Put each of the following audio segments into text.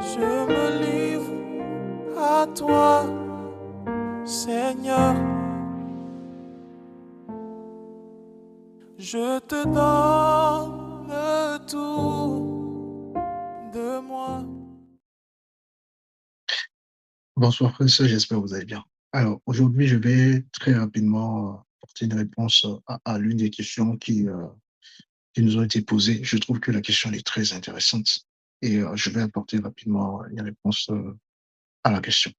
Je me livre à toi, Seigneur. Je te donne tout de moi. Bonsoir frères et sœurs, j'espère que vous allez bien. Alors, aujourd'hui, je vais très rapidement apporter une réponse à l'une des questions qui nous ont été posées. Je trouve que la question elle est très intéressante et je vais apporter rapidement une réponse à la question.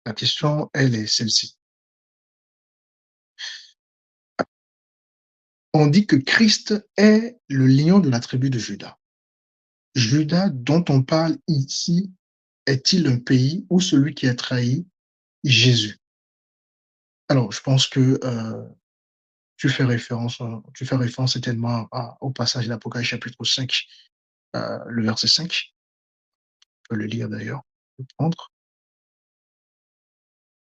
La question, elle est celle-ci. On dit que Christ est le lion de la tribu de Juda. Juda dont on parle ici est-il un pays où celui qui a trahi Jésus? Alors, je pense que tu fais référence certainement au passage d'Apocalypse chapitre 5, le verset 5. On peut le lire d'ailleurs, le prendre.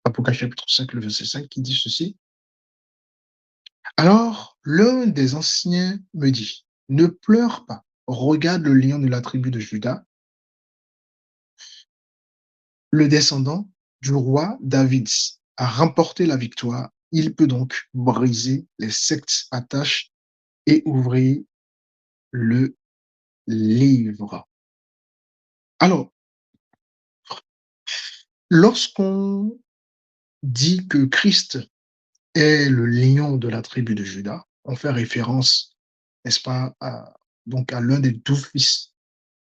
Apocalypse chapitre 5, le verset 5, qui dit ceci. Alors, l'un des anciens me dit, ne pleure pas, regarde le lion de la tribu de Juda, le descendant du roi David a remporté la victoire. Il peut donc briser les sectes attaches et ouvrir le livre. Alors, lorsqu'on dit que Christ est le lion de la tribu de Juda, on fait référence, n'est-ce pas, donc à l'un des 12 fils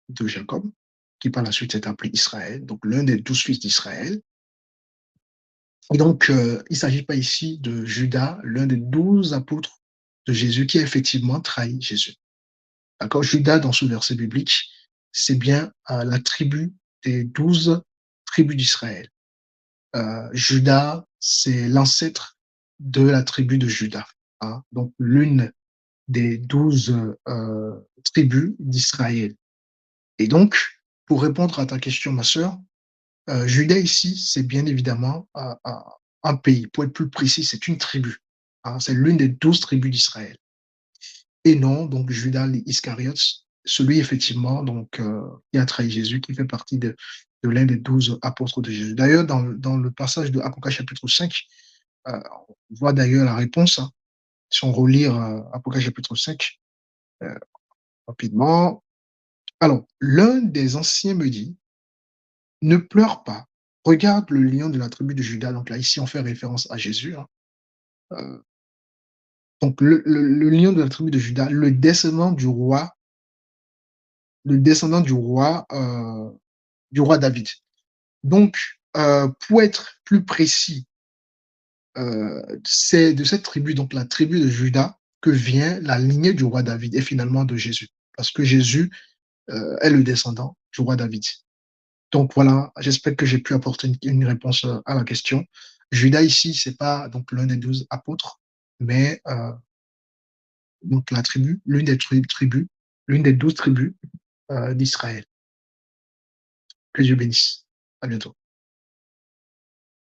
de Jacob, qui par la suite est appelé Israël, donc l'un des 12 fils d'Israël. Et donc, il ne s'agit pas ici de Judas, l'un des 12 apôtres de Jésus, qui a effectivement trahi Jésus. D'accord, Judas, dans ce verset biblique, c'est bien la tribu des 12 tribus d'Israël. Judas, c'est l'ancêtre de la tribu de Juda, hein, donc l'une des 12 tribus d'Israël. Et donc, pour répondre à ta question, ma sœur, Juda ici, c'est bien évidemment un pays. Pour être plus précis, c'est une tribu, hein, c'est l'une des 12 tribus d'Israël. Et non, donc Judas l'Iscariote, celui effectivement donc, qui a trahi Jésus, qui fait partie de l'un des 12 apôtres de Jésus. D'ailleurs, dans le passage de Apocalypse chapitre 5, on voit d'ailleurs la réponse, hein. Si on relire Apocalypse chapitre 5 rapidement. Alors, l'un des anciens me dit, ne pleure pas, regarde le lion de la tribu de Juda. Donc là, ici, on fait référence à Jésus, hein. Euh, donc, le lion de la tribu de Juda, le descendant du roi David. Donc, pour être plus précis, c'est de cette tribu, donc la tribu de Juda, que vient la lignée du roi David et finalement de Jésus. Parce que Jésus est le descendant du roi David. Donc voilà, j'espère que j'ai pu apporter une réponse à la question. Judas ici, c'est pas donc l'un des 12 apôtres, mais donc la tribu, l'une des tribus, l'une des 12 tribus d'Israël. Que Dieu bénisse. À bientôt.